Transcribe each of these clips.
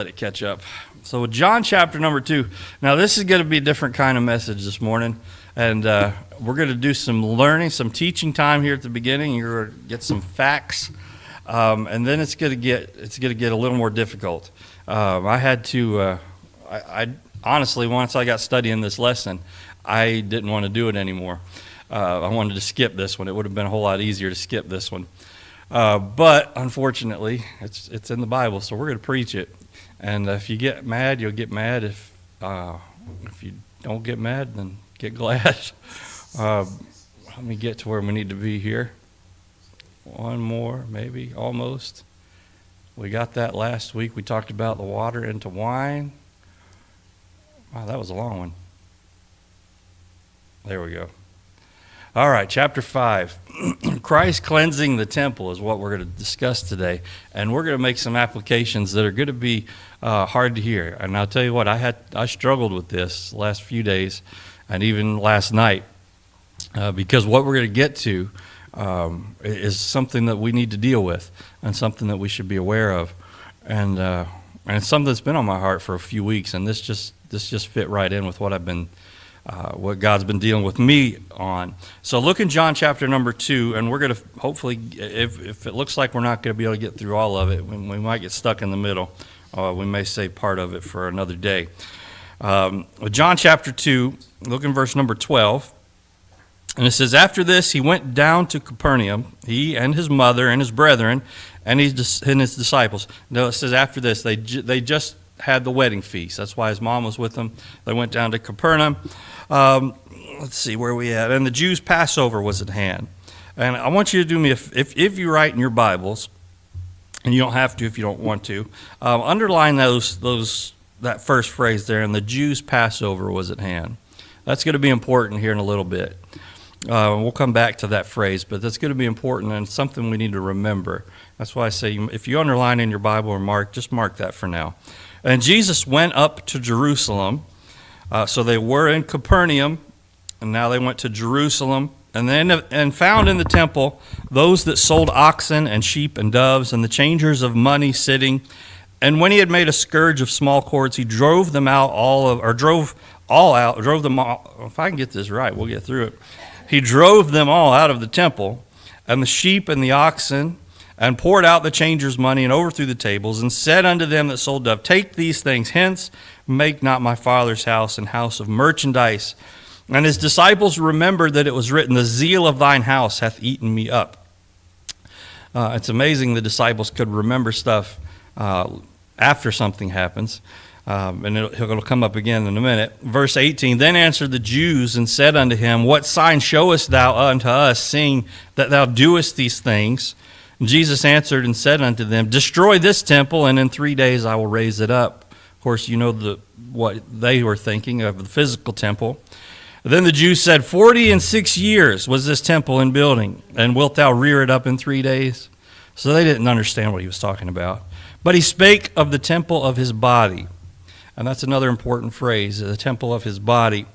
Let it catch up. So John chapter number 2. Now this is going to be a different kind of message this morning, and we're going to do some learning, some teaching time here at the beginning. You're going to get some facts, and then it's going to get a little more difficult. I had to. I honestly, once I got studying this lesson, I didn't want to do it anymore. I wanted to skip this one. It would have been a whole lot easier to skip this one, but unfortunately, it's in the Bible, so we're going to preach it. And if you get mad, you'll get mad. If you don't get mad, then get glad. Let me get to where we need to be here. One more, maybe, almost. We got that last week. We talked about the water into wine. Wow, that was a long one. There we go. All right, chapter 5. Christ cleansing the temple is what we're going to discuss today. And we're going to make some applications that are going to be hard to hear. And I'll tell you what, I struggled with this last few days and even last night because what we're going to get to is something that we need to deal with and something that we should be aware of. And it's something that's been on my heart for a few weeks, and this just fit right in with what what God's been dealing with me on. So look in John chapter number 2, and we're going to hopefully, if it looks like we're not going to be able to get through all of it, we might get stuck in the middle. We may save part of it for another day. John chapter 2, look in verse number 12. And it says, after this he went down to Capernaum, he and his mother and his brethren and his disciples. No, it says after this, they just had the wedding feast. That's why his mom was with them. They went down to Capernaum. Let's see where we at. And the Jews' Passover was at hand. And I want you to do me if you write in your Bibles, and you don't have to if you don't want to, underline that first phrase there. And the Jews' Passover was at hand. That's going to be important here in a little bit. We'll come back to that phrase, but that's going to be important and something we need to remember. That's why I say if you underline in your Bible or just mark that for now. And Jesus went up to Jerusalem. So they were in Capernaum, and now they went to Jerusalem, and found in the temple those that sold oxen and sheep and doves, and the changers of money sitting. And when he had made a scourge of small cords, he drove them out drove them all. If I can get this right, we'll get through it. He drove them all out of the temple, and the sheep and the oxen, and poured out the changers' money, and overthrew the tables, and said unto them that sold doves, take these things hence, make not my Father's house an house of merchandise. And his disciples remembered that it was written, the zeal of thine house hath eaten me up. It's amazing the disciples could remember stuff after something happens. And it'll come up again in a minute. Verse 18, then answered the Jews and said unto him, what sign showest thou unto us, seeing that thou doest these things? And Jesus answered and said unto them, destroy this temple, and in 3 days I will raise it up. Of course, you know what they were thinking of the physical temple. Then the Jews said, 46 years was this temple in building, and wilt thou rear it up in 3 days? So they didn't understand what he was talking about. But he spake of the temple of his body. And that's another important phrase, the temple of his body.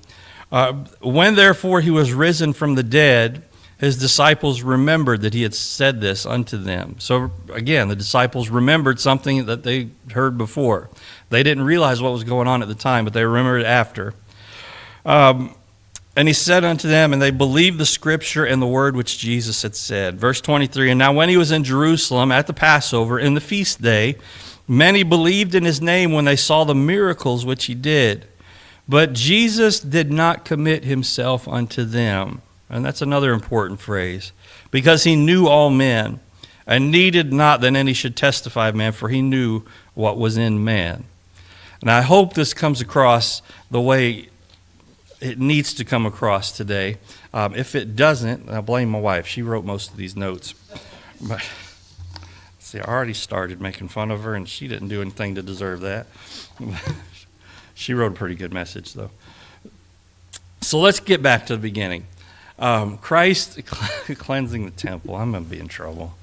When therefore he was risen from the dead, his disciples remembered that he had said this unto them. So again, the disciples remembered something that they heard before. They didn't realize what was going on at the time, but they remembered it after. And he said unto them, and they believed the scripture and the word which Jesus had said. Verse 23, and now when he was in Jerusalem at the Passover, in the feast day, many believed in his name when they saw the miracles which he did. But Jesus did not commit himself unto them. And that's another important phrase. Because he knew all men, and needed not that any should testify of man, for he knew what was in man. And I hope this comes across the way it needs to come across today. If it doesn't, I blame my wife. She wrote most of these notes. But see, I already started making fun of her, and she didn't do anything to deserve that. She wrote a pretty good message, though. So let's get back to the beginning. Christ cleansing the temple. I'm going to be in trouble.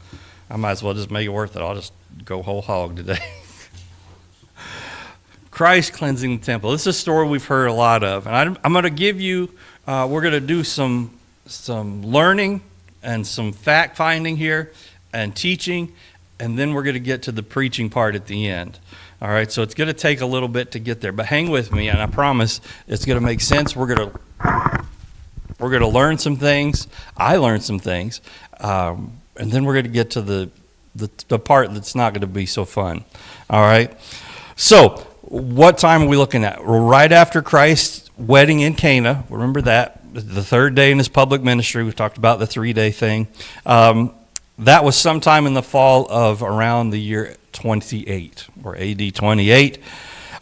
I might as well just make it worth it. I'll just go whole hog today. Christ cleansing the temple. This is a story we've heard a lot of. And I'm going to give you, we're going to do some learning and some fact finding here and teaching. and then we're going to get to the preaching part at the end. All right, so it's going to take a little bit to get there, but hang with me, and I promise it's going to make sense. We're going to learn some things. I learned some things, and then we're going to get to the part that's not going to be so fun. All right, so what time are we looking at? We're right after Christ's wedding in Cana. Remember that. The third day in his public ministry. We talked about the 3-day thing. That was sometime in the fall of around the year 28 or AD 28.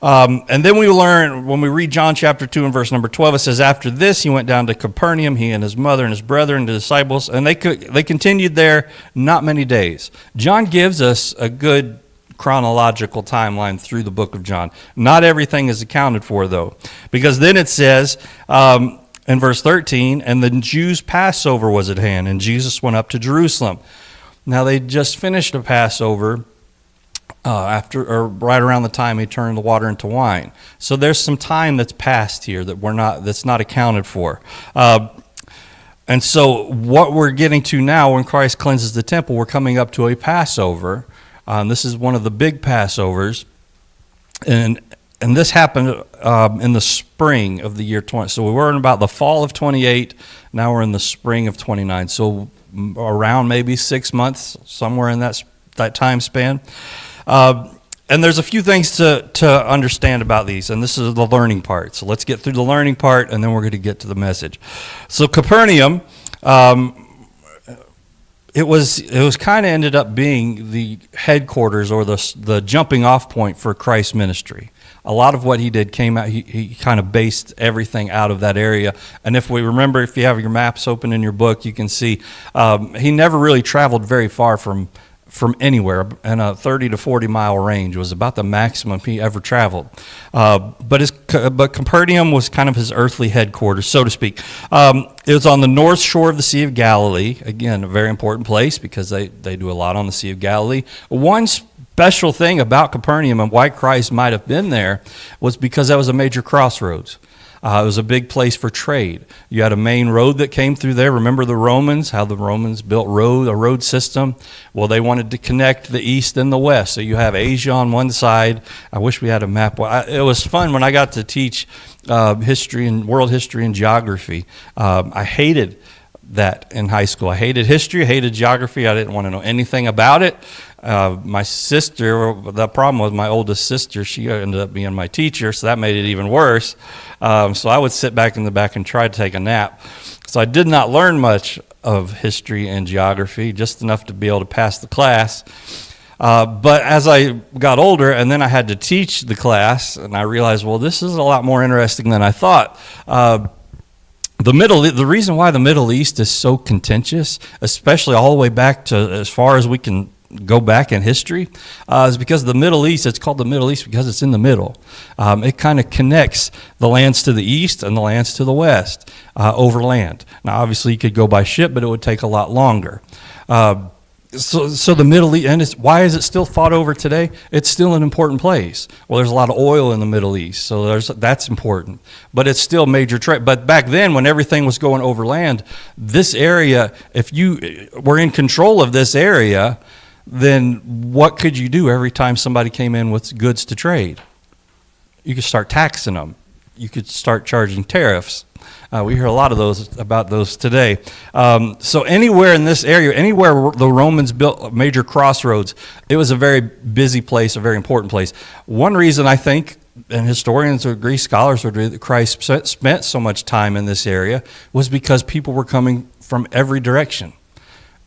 And then we learn, when we read John chapter 2 and verse number 12, it says, after this he went down to Capernaum, he and his mother and his brethren, the disciples, and they continued there not many days. John gives us a good chronological timeline through the book of John. Not everything is accounted for, though, because then it says in verse 13, and the Jews' Passover was at hand, and Jesus went up to Jerusalem. Now, they just finished a Passover right around the time he turned the water into wine. So there's some time that's passed here that's not accounted for. And so what we're getting to now, when Christ cleanses the temple, we're coming up to a Passover. This is one of the big Passovers, and this happened in the spring of the year 20. So we were in about the fall of 28. Now we're in the spring of 29. So around maybe 6 months, somewhere in that time span. And there's a few things to understand about these, and this is the learning part. So let's get through the learning part, and then we're going to get to the message. So Capernaum. It was kind of ended up being the headquarters or the jumping off point for Christ's ministry. A lot of what he did came out, he kind of based everything out of that area. And if we remember, if you have your maps open in your book, you can see he never really traveled very far from anywhere, and a 30 to 40 mile range was about the maximum he ever traveled. But Capernaum was kind of his earthly headquarters, so to speak. It was on the north shore of the Sea of Galilee. Again, a very important place because they do a lot on the Sea of Galilee. One special thing about Capernaum and why Christ might have been there was because that was a major crossroads. It was a big place for trade. You had a main road that came through there. Remember the Romans, how the Romans built a road system? Well, they wanted to connect the east and the west. So you have Asia on one side. I wish we had a map. It was fun when I got to teach history and world history and geography. I hated that in high school. I hated history, I hated geography. I didn't want to know anything about it. My sister, the problem was my oldest sister, she ended up being my teacher, so that made it even worse. So I would sit back in the back and try to take a nap. So I did not learn much of history and geography, just enough to be able to pass the class. But as I got older, and then I had to teach the class, and I realized, well, this is a lot more interesting than I thought. The reason why the Middle East is so contentious, especially all the way back to as far as we can go back in history, is because the Middle East, it's called the Middle East because it's in the middle. It kind of connects the lands to the east and the lands to the west over land. Now, obviously, you could go by ship, but it would take a lot longer. So the Middle East, and why is it still fought over today? It's still an important place. Well, there's a lot of oil in the Middle East, so that's important. But it's still major trade. But back then, when everything was going over land, this area, if you were in control of this area, then what could you do every time somebody came in with goods to trade? You could start taxing them. You could start charging tariffs. We hear a lot of about those today. So anywhere in this area, anywhere the Romans built major crossroads, it was a very busy place, a very important place. One reason I think, and historians or Greek scholars would agree, that Christ spent so much time in this area was because people were coming from every direction.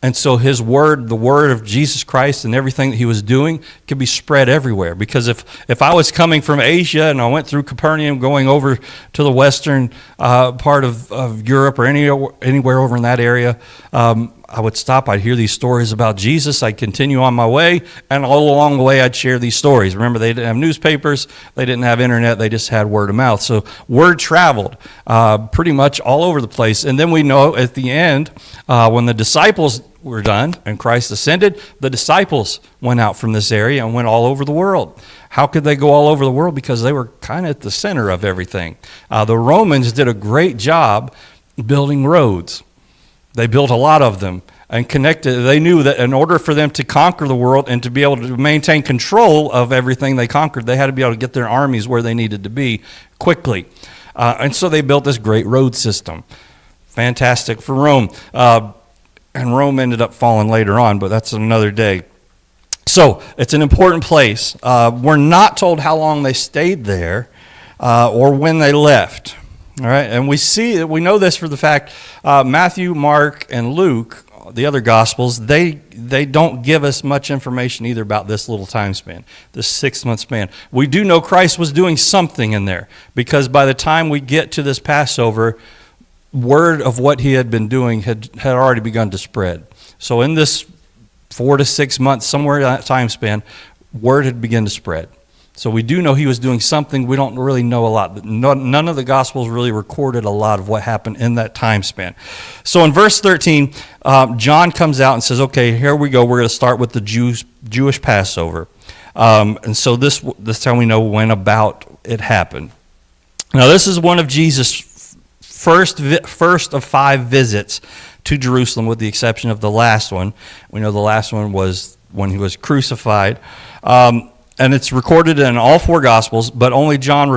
And so his word, the word of Jesus Christ and everything that he was doing could be spread everywhere. Because if I was coming from Asia and I went through Capernaum going over to the western part of Europe or anywhere over in that area, I would stop. I'd hear these stories about Jesus. I'd continue on my way. And all along the way, I'd share these stories. Remember, they didn't have newspapers. They didn't have internet. They just had word of mouth. So word traveled pretty much all over the place. And then we know at the end, when the disciples were done and Christ ascended, the disciples went out from this area and went all over the world. How could they go all over the world? Because they were kind of at the center of everything. The Romans did a great job building roads. They built a lot of them. and connected. They knew that in order for them to conquer the world and to be able to maintain control of everything they conquered, they had to be able to get their armies where they needed to be quickly. And so they built this great road system. Fantastic for Rome. And Rome ended up falling later on, but that's another day. So it's an important place. We're not told how long they stayed there or when they left. All right, and we know this for the fact Matthew, Mark, and Luke, the other Gospels, they don't give us much information either about this little time span, this 6-month span. We do know Christ was doing something in there, because by the time we get to this Passover, word of what he had been doing had already begun to spread. So in this 4 to 6 months, somewhere in that time span, word had begun to spread. So we do know he was doing something. We don't really know a lot. None of the Gospels really recorded a lot of what happened in that time span. So in verse 13, John comes out and says, okay, here we go. We're going to start with the Jewish Passover. And so this time we know when about it happened. Now this is one of Jesus' first of 5 visits to Jerusalem, with the exception of the last one. We know the last one was when he was crucified. And it's recorded in all 4 Gospels, but only John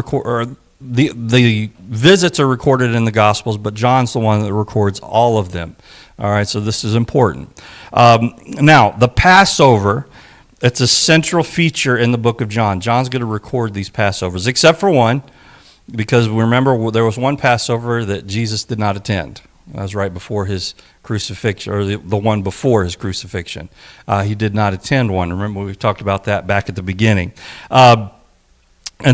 the visits are recorded in the Gospels, but John's the one that records all of them. All right, so this is important. Now, the Passover, it's a central feature in the book of John. John's going to record these Passovers, except for one, because remember, there was one Passover that Jesus did not attend. That was right before his crucifixion, or the one before his crucifixion. He did not attend one. Remember, we talked about that back at the beginning. And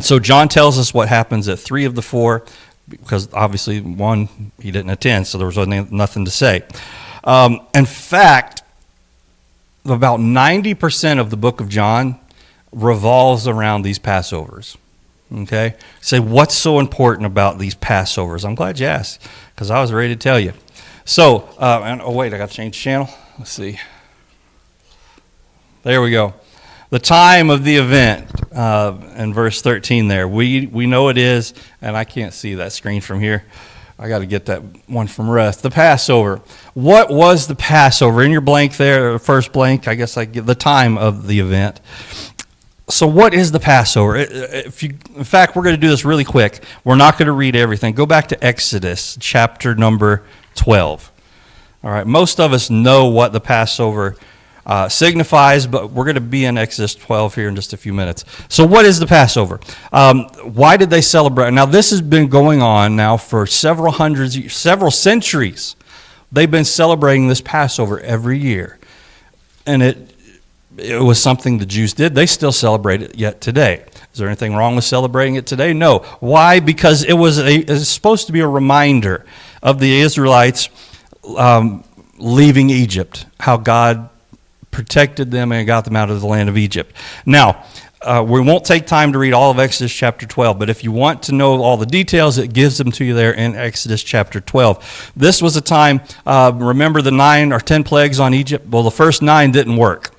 so John tells us what happens at 3 of the 4, because obviously one he didn't attend, so there was nothing to say. In fact, about 90% of the book of John revolves around these Passovers. Okay? Say, what's so important about these Passovers? I'm glad you asked, because I was ready to tell you. So, wait, I got to change channel. Let's see. There we go. The time of the event in verse 13 there. We know it is, and I can't see that screen from here. I got to get that one from Russ. The Passover. What was the Passover? In your blank there, first blank, I guess I give the time of the event. So what is the Passover? In fact, we're going to do this really quick. We're not going to read everything. Go back to Exodus chapter number 12. All right, most of us know what the Passover signifies, but we're going to be in Exodus 12 here in just a few minutes. So what is the Passover? Why did they celebrate? Now, this has been going on now for several centuries. They've been celebrating this Passover every year. And it was something the Jews did. They still celebrate it yet today. Is there anything wrong with celebrating it today? No. Why? Because it was supposed to be a reminder of the Israelites leaving Egypt, how God protected them and got them out of the land of Egypt. Now, we won't take time to read all of Exodus chapter 12, but if you want to know all the details, it gives them to you there in Exodus chapter 12. This was a time, remember the 9 or 10 plagues on Egypt? Well, the first 9 didn't work.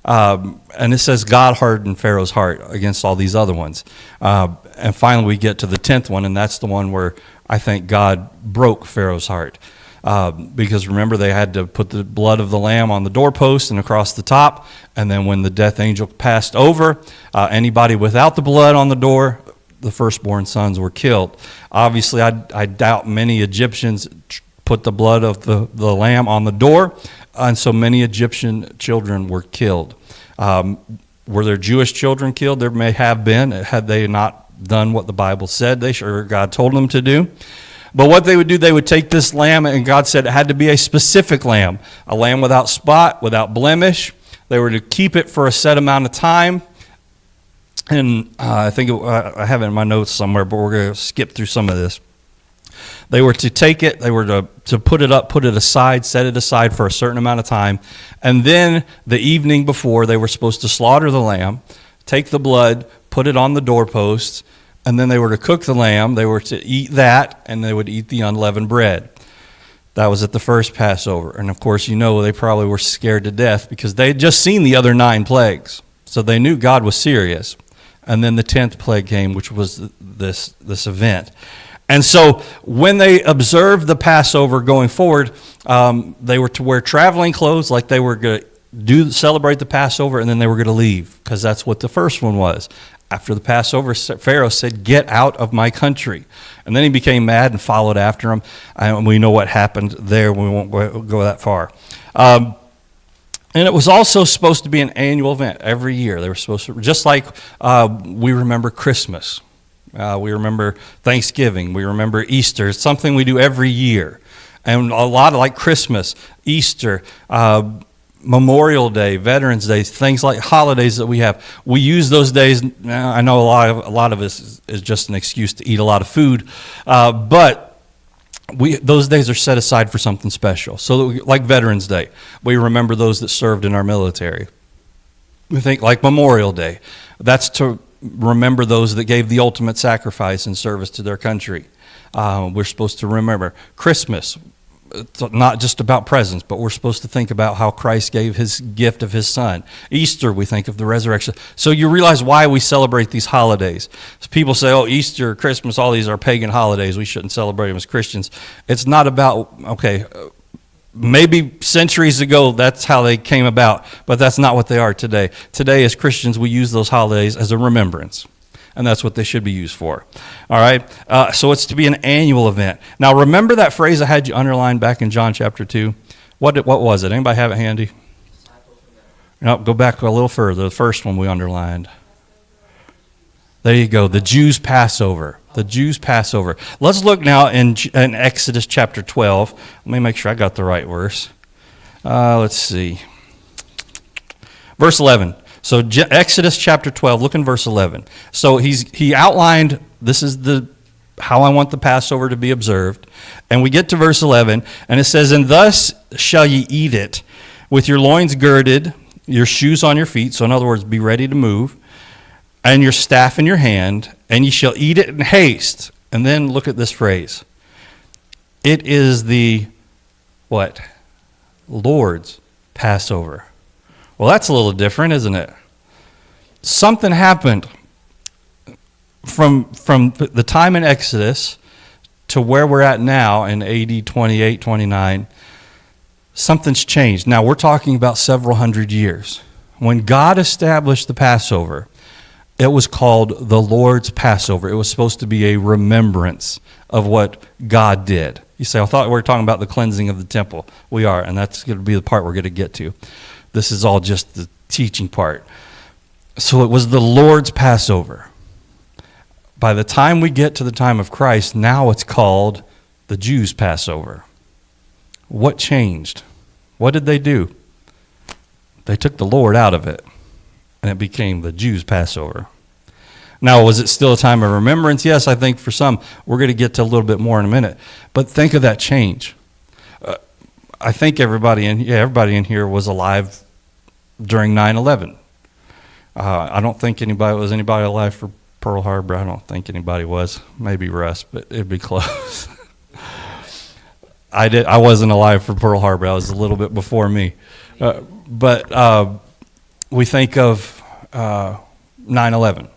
And it says God hardened Pharaoh's heart against all these other ones. And finally we get to the 10th one, and that's the one where I think God broke Pharaoh's heart. Because remember, they had to put the blood of the lamb on the doorpost and across the top, and then when the death angel passed over, anybody without the blood on the door, the firstborn sons were killed. Obviously, I doubt many Egyptians put the blood of the lamb on the door, and so many Egyptian children were killed. Were there Jewish children killed? There may have been, had they not done what the Bible said God told them to do. But what they would do, they would take this lamb, and God said it had to be a specific lamb, a lamb without spot, without blemish. They were to keep it for a set amount of time. And I have it in my notes somewhere, but we're going to skip through some of this. They were to take it, they were to put it up, put it aside, set it aside for a certain amount of time. And then the evening before, they were supposed to slaughter the lamb, take the blood, put it on the doorpost, and then they were to cook the lamb. They were to eat that, and they would eat the unleavened bread. That was at the first Passover. And of course, they probably were scared to death because they had just seen the other 9 plagues. So they knew God was serious. And then the 10th plague came, which was this event. And so when they observed the Passover going forward, they were to wear traveling clothes, like they were going to celebrate the Passover, and then they were going to leave, because that's what the first one was. After the Passover, Pharaoh said, "Get out of my country." And then he became mad and followed after him. And we know what happened there. We won't go that far. And it was also supposed to be an annual event every year. They were supposed to, just like we remember Christmas. We remember Thanksgiving. We remember Easter. It's something we do every year. And a lot of, like Christmas, Easter, Memorial Day, Veterans Day, things like holidays that we have. We use those days. I know a lot of this is just an excuse to eat a lot of food, but those days are set aside for something special. So, like Veterans Day, we remember those that served in our military. We think like Memorial Day. That's to remember those that gave the ultimate sacrifice in service to their country. We're supposed to remember Christmas. It's not just about presents, but we're supposed to think about how Christ gave his gift of his son. Easter, we think of the resurrection. So you realize why we celebrate these holidays. So people say, oh, Easter, Christmas, all these are pagan holidays. We shouldn't celebrate them as Christians. It's not about, okay, maybe centuries ago that's how they came about, but that's not what they are today. Today, as Christians, we use those holidays as a remembrance. And that's what they should be used for. All right? So it's to be an annual event. Now, remember that phrase I had you underlined back in John chapter 2? What was it? Anybody have it handy? No, go back a little further. The first one we underlined. There you go. The Jews' Passover. The Jews' Passover. Let's look now in Exodus chapter 12. Let me make sure I got the right verse. Let's see. Verse 11. So Exodus chapter 12, look in verse 11. So he outlined, this is how I want the Passover to be observed. And we get to verse 11, and it says, "And thus shall ye eat it, with your loins girded, your shoes on your feet," so in other words, be ready to move, "and your staff in your hand, and ye shall eat it in haste." And then look at this phrase. It is the, what? Lord's Passover. Well, that's a little different, isn't it? Something happened from the time in Exodus to where we're at now in AD 28, 29. Something's changed. Now, we're talking about several hundred years. When God established the Passover, it was called the Lord's Passover. It was supposed to be a remembrance of what God did. You say, I thought we were talking about the cleansing of the temple. We are, and that's going to be the part we're going to get to. This is all just the teaching part. So it was the Lord's Passover. By the time we get to the time of Christ, now it's called the Jews' Passover. What changed? What did they do? They took the Lord out of it, and it became the Jews' Passover. Now, was it still a time of remembrance? Yes, I think for some. We're going to get to a little bit more in a minute. But think of that change. I think everybody in here was alive during 9/11. I don't think anybody alive for Pearl Harbor. I don't think anybody was. Maybe Russ, but it'd be close. I wasn't alive for Pearl Harbor. I was a little bit before me. But we think of 9/11.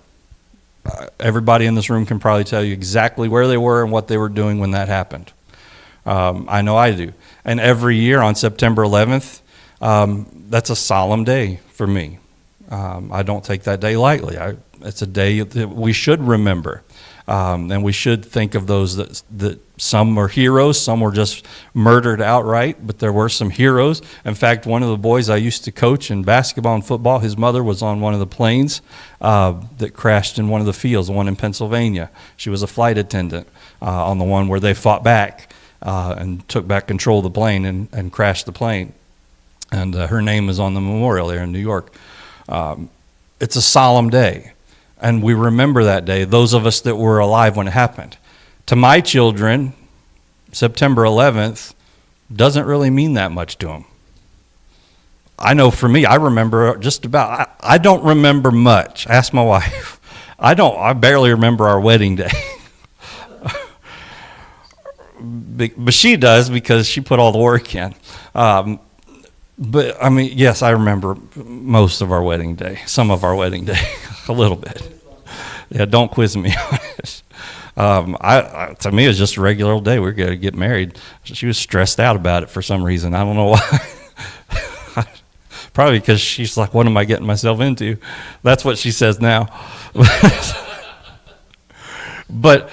Everybody in this room can probably tell you exactly where they were and what they were doing when that happened. I know I do. And every year on September 11th, that's a solemn day for me. I don't take that day lightly. It's a day that we should remember. And we should think of those that some were heroes, some were just murdered outright, but there were some heroes. In fact, one of the boys I used to coach in basketball and football, his mother was on one of the planes that crashed in one of the fields, the one in Pennsylvania. She was a flight attendant on the one where they fought back and took back control of the plane and crashed the plane. And her name is on the memorial there in New York. It's a solemn day. And we remember that day, those of us that were alive when it happened. To my children, September 11th doesn't really mean that much to them. I know for me, I remember just about, I don't remember much. Ask my wife. I barely remember our wedding day. But she does because she put all the work in. But, I mean, yes, I remember most of our wedding day, some of our wedding day, a little bit. Yeah, don't quiz me on it. To me, it was just a regular old day. We were going to get married. She was stressed out about it for some reason. I don't know why. Probably because she's like, what am I getting myself into? That's what she says now. But,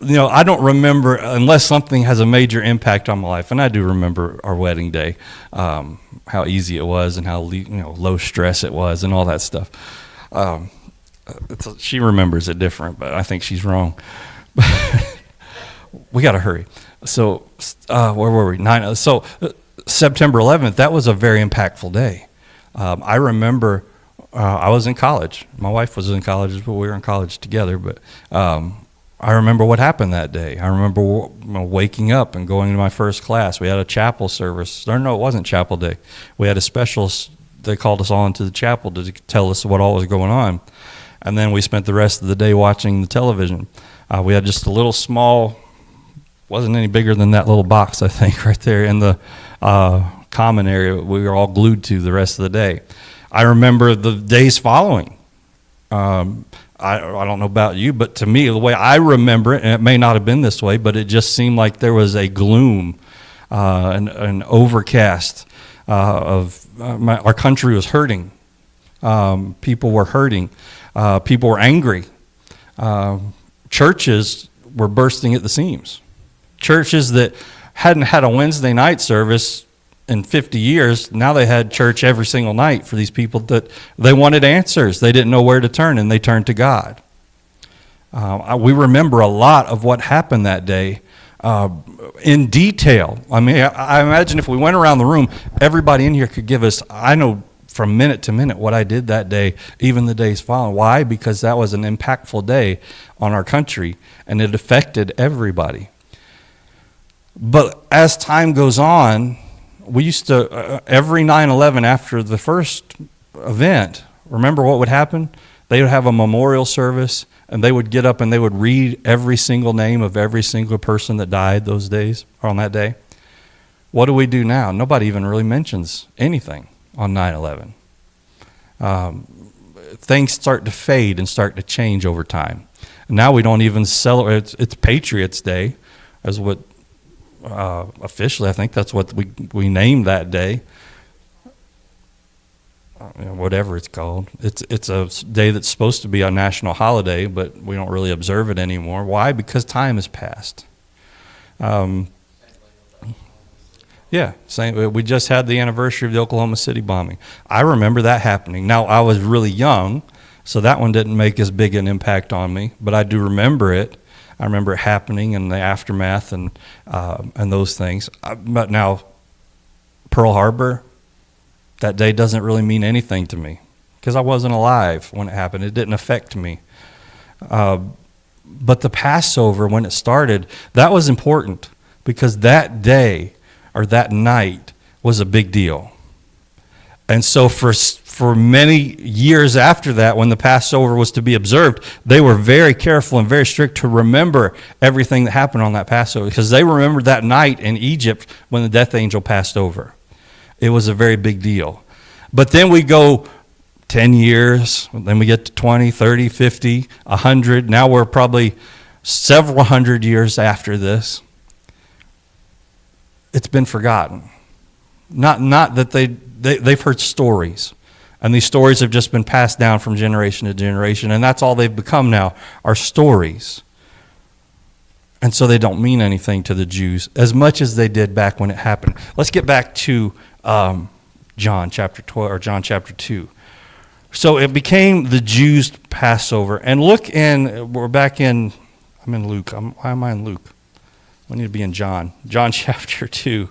I don't remember, unless something has a major impact on my life, and I do remember our wedding day, how easy it was and how low stress it was and all that stuff. She remembers it different, but I think she's wrong. We got to hurry. So, where were we? September 11th, that was a very impactful day. I remember I was in college. My wife was in college, but we were in college together. But I remember what happened that day. I remember waking up and going to my first class. We had a chapel service. No, it wasn't chapel day. We had a special. They called us all into the chapel to tell us what all was going on. And then we spent the rest of the day watching the television. We had just a little small, wasn't any bigger than that little box, I think, right there in the common area. We were all glued to the rest of the day. I remember the days following. I don't know about you, but to me, the way I remember it, and it may not have been this way, but it just seemed like there was a gloom, an overcast our country was hurting. People were hurting. People were angry. Churches were bursting at the seams. Churches that hadn't had a Wednesday night service in 50 years, now they had church every single night for these people that they wanted answers. They didn't know where to turn, and they turned to God. We remember a lot of what happened that day in detail. I mean, I imagine if we went around the room, everybody in here could give us, I know from minute to minute what I did that day, even the days following. Why? Because that was an impactful day on our country, and it affected everybody. But as time goes on, we used to, every 9/11 after the first event, remember what would happen? They would have a memorial service, and they would get up and they would read every single name of every single person that died those days, or on that day. What do we do now? Nobody even really mentions anything on 9/11. Things start to fade and start to change over time. Now we don't even celebrate, it's Patriots Day, as what officially, I think that's what we named that day. Whatever it's called. It's a day that's supposed to be a national holiday, but we don't really observe it anymore. Why? Because time has passed. We just had the anniversary of the Oklahoma City bombing. I remember that happening. Now, I was really young, so that one didn't make as big an impact on me, but I do remember it. I remember it happening and the aftermath and those things. But now, Pearl Harbor, that day doesn't really mean anything to me because I wasn't alive when it happened. It didn't affect me. But the Passover, when it started, that was important because that day or that night was a big deal. And so for many years after that, when the Passover was to be observed, they were very careful and very strict to remember everything that happened on that Passover because they remembered that night in Egypt when the death angel passed over. It was a very big deal. But then we go 10 years, then we get to 20, 30, 50, 100. Now we're probably several hundred years after this. It's been forgotten. Not that they've heard stories, and these stories have just been passed down from generation to generation, and that's all they've become now, are stories. And so they don't mean anything to the Jews as much as they did back when it happened. Let's get back to John chapter 12 or John chapter 2. So it became the Jews' Passover. And we're back in, I'm in Luke. Why am I in Luke? We need to be in John. John chapter 2.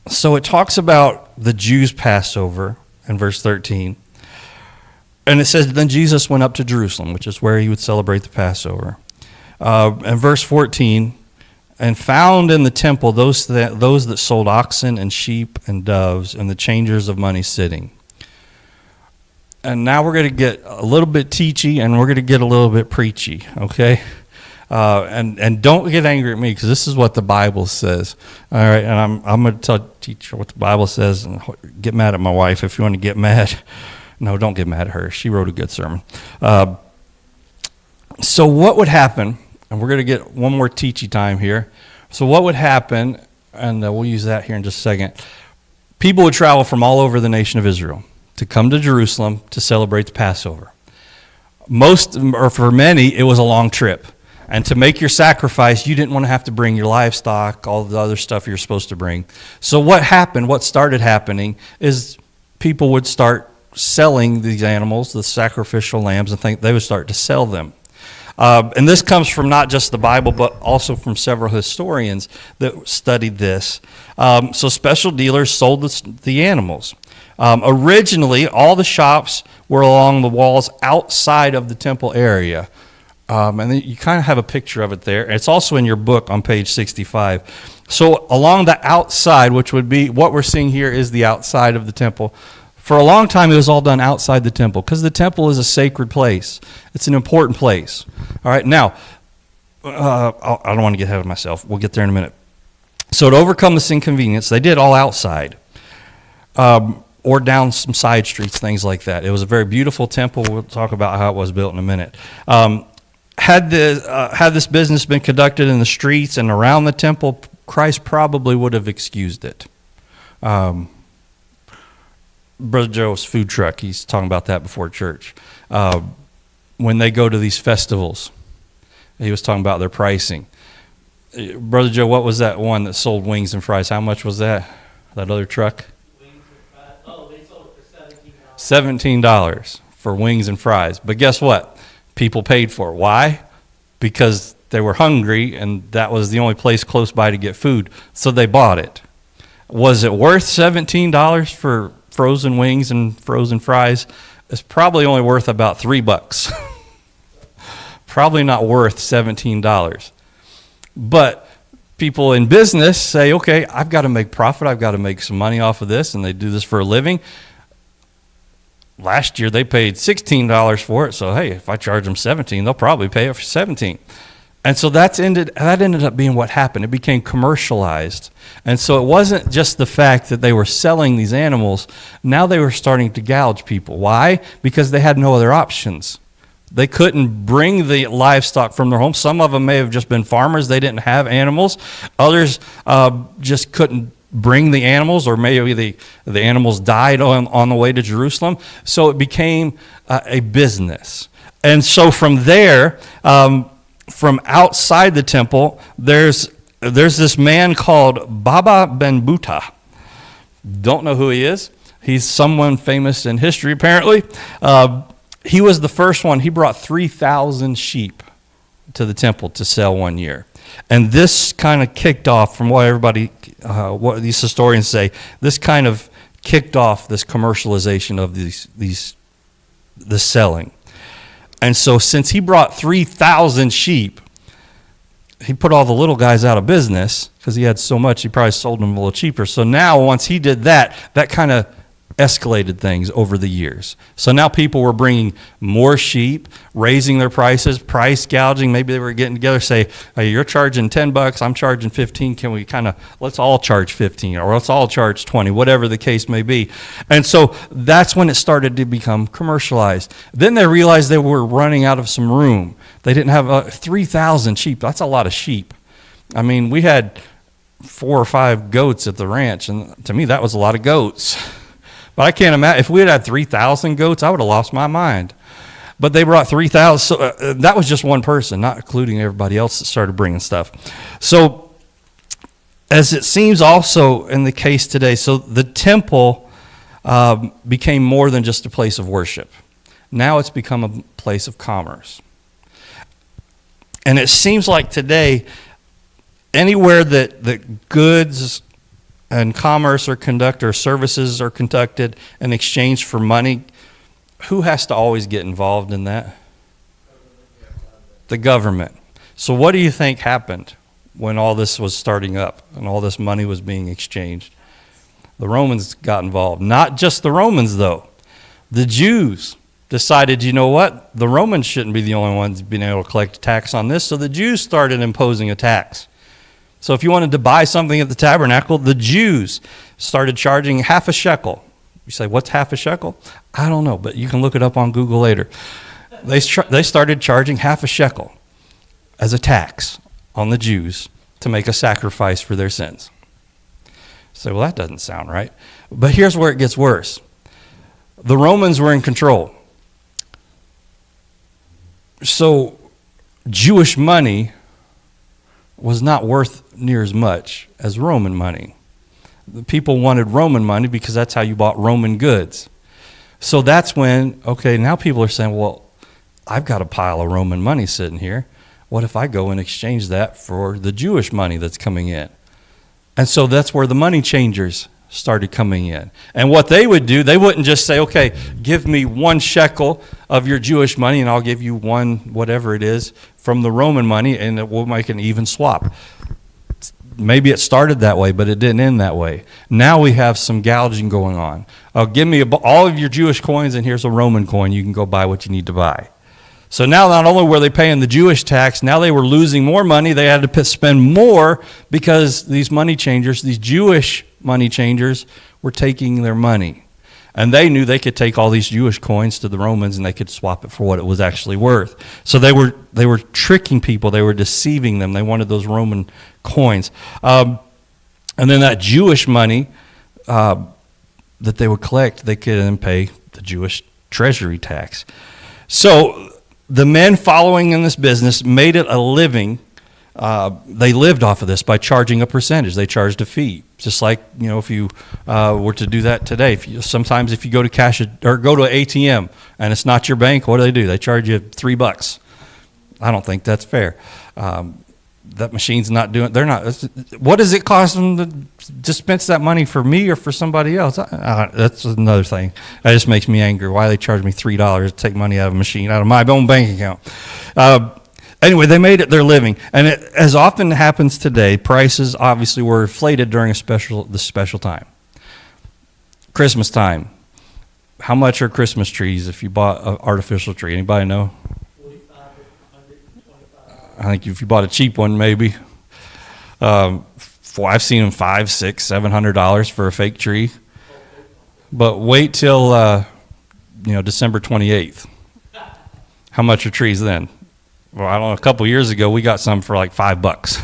So it talks about the Jews' Passover in verse 13. And it says, then Jesus went up to Jerusalem, which is where he would celebrate the Passover. And verse 14, and found in the temple those that sold oxen and sheep and doves and the changers of money sitting. And now we're going to get a little bit teachy and we're going to get a little bit preachy, okay? And don't get angry at me because this is what the Bible says. All right, and I'm going to teach you what the Bible says and get mad at my wife if you want to get mad. No, don't get mad at her. She wrote a good sermon. So what would happen, and we're going to get one more teachy time here. So what would happen, and we'll use that here in just a second. People would travel from all over the nation of Israel to come to Jerusalem to celebrate the Passover. For many, it was a long trip. And to make your sacrifice, you didn't want to have to bring your livestock, all the other stuff you're supposed to bring. So what started happening, is people would start selling these animals, the sacrificial lambs, and they would start to sell them. And this comes from not just the Bible, but also from several historians that studied this. So special dealers sold the animals. Originally, all the shops were along the walls outside of the temple area. And then you kind of have a picture of it there. It's also in your book on page 65. So along the outside, which would be what we're seeing here is the outside of the temple. For a long time, it was all done outside the temple because the temple is a sacred place. It's an important place. All right, now, I don't want to get ahead of myself. We'll get there in a minute. So to overcome this inconvenience, they did all outside or down some side streets, things like that. It was a very beautiful temple. We'll talk about how it was built in a minute. Had this business been conducted in the streets and around the temple, Christ probably would have excused it. Brother Joe's food truck, he's talking about that before church. When they go to these festivals, he was talking about their pricing. Brother Joe, what was that one that sold wings and fries? How much was that? That other truck? Wings and fries. They sold it for $17. $17 for wings and fries. But guess what? People paid for it. Why? Because they were hungry and that was the only place close by to get food. So they bought it. Was it worth $17 for frozen wings and frozen fries? It's probably only worth about $3. Probably not worth $17. But people in business say, okay, I've got to make profit. I've got to make some money off of this, and they do this for a living. Last year they paid $16 for it, so hey, if I charge them $17, they'll probably pay it for $17. And so that ended up being what happened. It became commercialized. And so it wasn't just the fact that they were selling these animals. Now they were starting to gouge people. Why? Because they had no other options. They couldn't bring the livestock from their home. Some of them may have just been farmers. They didn't have animals. Others just couldn't bring the animals, or maybe the animals died on the way to Jerusalem. So it became a business. And so from there, from outside the temple, there's this man called Baba Ben Buta. Don't know who he is. He's someone famous in history, apparently. He was the first one. He brought 3,000 sheep to the temple to sell one year. And this kind of kicked off, from what what these historians say, this kind of kicked off this commercialization of the selling. And so since he brought 3,000 sheep, he put all the little guys out of business because he had so much, he probably sold them a little cheaper. So now once he did that, that kind of escalated things over the years. So now people were bringing more sheep, raising their prices, price gouging. Maybe they were getting together, say, hey, you're charging $10, I'm charging 15. Can we let's all charge 15, or let's all charge 20, whatever the case may be. And so that's when it started to become commercialized. Then they realized they were running out of some room. They didn't have 3,000 sheep. That's a lot of sheep. I mean, we had 4 or 5 goats at the ranch, and to me that was a lot of goats. But I can't imagine, if we had 3,000 goats, I would have lost my mind. But they brought 3,000, so that was just one person, not including everybody else that started bringing stuff. So, as it seems also in the case today, so the temple became more than just a place of worship. Now it's become a place of commerce. And it seems like today, anywhere that goods and commerce are conducted, or services are conducted in exchange for money, who has to always get involved in that? The government. So what do you think happened when all this was starting up and all this money was being exchanged? The Romans got involved. Not just the Romans, though. The Jews decided, you know what? The Romans shouldn't be the only ones being able to collect a tax on this, so the Jews started imposing a tax. So if you wanted to buy something at the tabernacle, the Jews started charging half a shekel. You say, what's half a shekel? I don't know, but you can look it up on Google later. They started charging half a shekel as a tax on the Jews to make a sacrifice for their sins. So, well, that doesn't sound right. But here's where it gets worse. The Romans were in control. So Jewish money was not worth near as much as Roman money. The people wanted Roman money because that's how you bought Roman goods. So that's when, okay, now people are saying, well, I've got a pile of Roman money sitting here. What if I go and exchange that for the Jewish money that's coming in? And so that's where the money changers started coming in. And what they would do, they wouldn't just say, okay, give me 1 shekel of your Jewish money and I'll give you 1, whatever it is, from the Roman money, and we'll make an even swap. Maybe it started that way, but it didn't end that way. Now we have some gouging going on. Give me all of your Jewish coins, and here's a Roman coin. You can go buy what you need to buy. So now not only were they paying the Jewish tax, now they were losing more money. They had to spend more because these money changers, these Jewish money changers, were taking their money. And they knew they could take all these Jewish coins to the Romans and they could swap it for what it was actually worth. So they were tricking people. They were deceiving them. They wanted those Roman coins. And then that Jewish money that they would collect, they could then pay the Jewish treasury tax. So the men following in this business made it a living. They lived off of this by charging a percentage. They charged a fee, just like if you were to do that today. Sometimes if you go to cash or go to an ATM and it's not your bank, what do? They charge you $3. I don't think that's fair. That machine's not doing. They're not. What does it cost them to dispense that money for me or for somebody else? That's another thing. That just makes me angry. Why they charge me $3 to take money out of a machine, out of my own bank account? Anyway, they made it their living, and as often happens today, prices obviously were inflated during the special time. Christmas time. How much are Christmas trees if you bought an artificial tree? Anybody know? 45 to 125. I think if you bought a cheap one, maybe. I've seen them $500, $600, $700 for a fake tree. But wait till December 28th. How much are trees then? Well, I don't know. A couple years ago, we got some for like $5.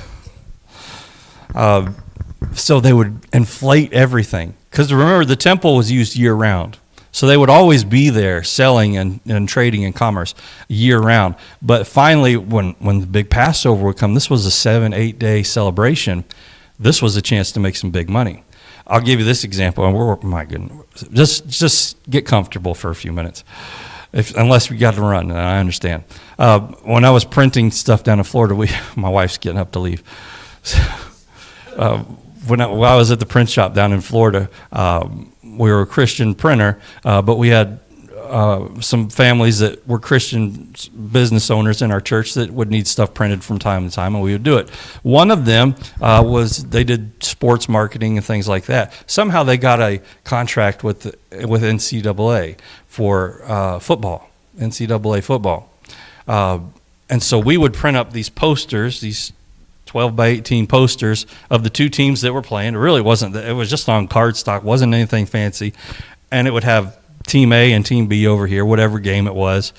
So they would inflate everything. Because remember, the temple was used year-round. So they would always be there selling and trading and commerce year-round. But finally, when the big Passover would come, this was a 7-8 day celebration. This was a chance to make some big money. I'll give you this example. And my goodness, just get comfortable for a few minutes. Unless we got to run, and I understand. When I was printing stuff down in Florida, my wife's getting up to leave. When I was at the print shop down in Florida, we were a Christian printer, but we had some families that were Christian business owners in our church that would need stuff printed from time to time, and we would do it. One of them they did sports marketing and things like that. Somehow they got a contract with NCAA for football, NCAA football. And so we would print up these posters, these 12 by 18 posters of the two teams that were playing. It really wasn't, it was just on cardstock, wasn't anything fancy. And it would have Team A and Team B over here, whatever game it was.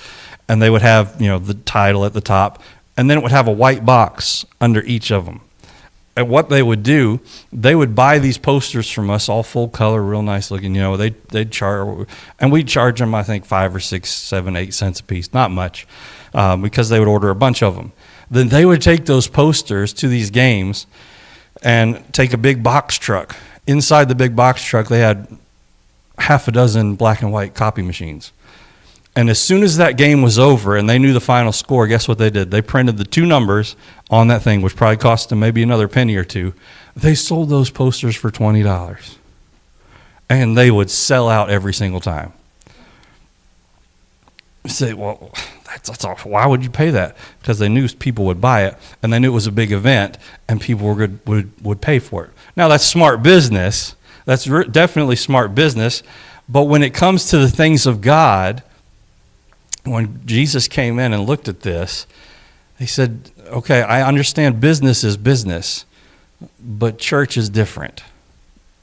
And they would have, the title at the top. And then it would have a white box under each of them. And what they would do, they would buy these posters from us, all full color, real nice looking. They'd charge, and we'd charge them, I think, 5 or 6, 7, 8 cents a piece, not much, because they would order a bunch of them. Then they would take those posters to these games and take a big box truck. Inside the big box truck, they had half a dozen black and white copy machines. And as soon as that game was over and they knew the final score, guess what they did? They printed the two numbers on that thing, which probably cost them maybe another penny or two. They sold those posters for $20. And they would sell out every single time. You say, well, that's all. Why would you pay that? Because they knew people would buy it, and they knew it was a big event, and people would pay for it. Now, that's smart business. That's definitely smart business. But when it comes to the things of God, when Jesus came in and looked at this, he said, okay, I understand business is business, but church is different.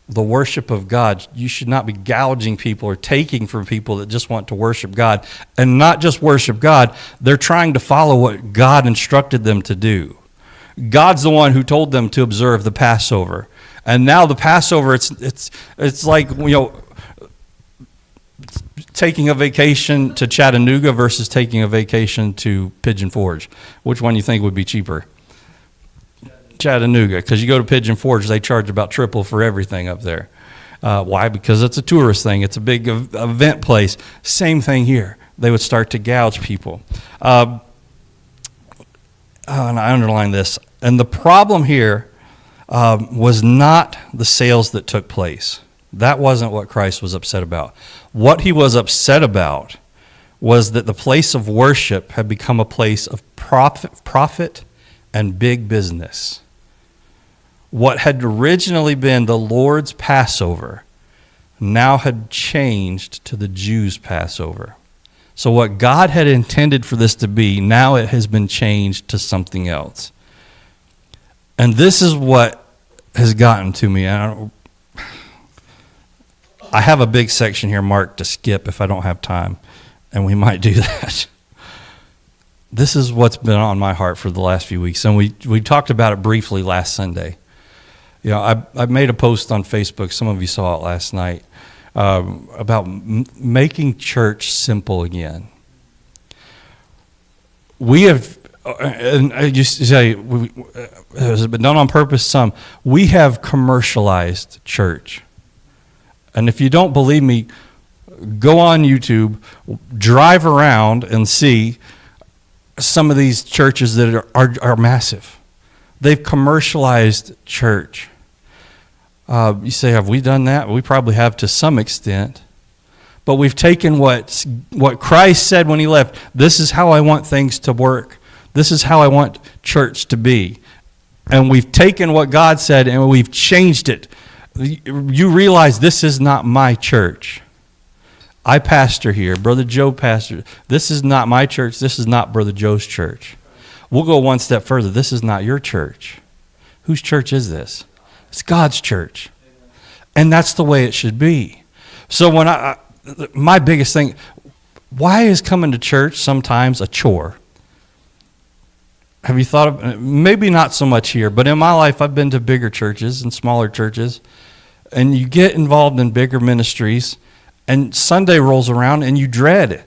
the worship of God. You should not be gouging people or taking from people that just want to worship God. And not just worship God, they're trying to follow what God instructed them to do. God's the one who told them to observe the Passover. And now the Passover, it's like, taking a vacation to Chattanooga versus taking a vacation to Pigeon Forge. Which one you think would be cheaper? Chattanooga, because you go to Pigeon Forge, they charge about triple for everything up there. Why? Because it's a tourist thing. It's a big event place. Same thing here. They would start to gouge people. And I underline this. And the problem here was not the sales that took place. That wasn't what Christ was upset about. What he was upset about was that the place of worship had become a place of profit and big business. What had originally been the Lord's Passover now had changed to the Jews' Passover. So what God had intended for this to be, now it has been changed to something else. And this is what has gotten to me. I have a big section here marked to skip if I don't have time, and we might do that. This is what's been on my heart for the last few weeks, and we talked about it briefly last Sunday. I made a post on Facebook, some of you saw it last night, about making church simple again. We have, and I used to say, has it been done on purpose? Some. We have commercialized church. And if you don't believe me, go on YouTube, drive around and see some of these churches that are massive. They've commercialized church. You say, have we done that? We probably have to some extent. But we've taken what Christ said when he left. This is how I want things to work. This is how I want church to be. And we've taken what God said and we've changed it. You realize this is not my church. I pastor here. Brother Joe pastor. This is not my church. This is not Brother Joe's church. We'll go one step further. This is not your church. Whose church is this? It's God's church. And that's the way it should be. So when my biggest thing, why is coming to church sometimes a chore? Have you thought of, maybe not so much here, but in my life I've been to bigger churches and smaller churches, and you get involved in bigger ministries, and Sunday rolls around and you dread it.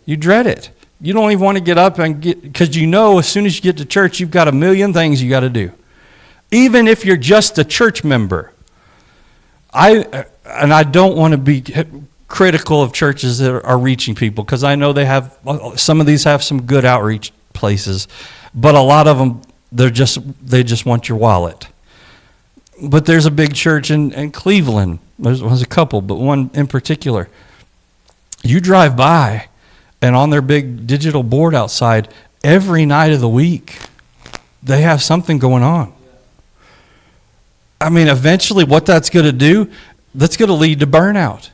You dread it. You don't even want to get up and because as soon as you get to church, you've got a million things you got to do. Even if you're just a church member. I don't want to be critical of churches that are reaching people, because I know some of these have some good outreach places, but a lot of them, they just want your wallet. But there's a big church in Cleveland. There's a couple, but one in particular. You drive by, and on their big digital board outside, every night of the week, they have something going on. I mean, eventually what that's going to do, that's going to lead to burnout.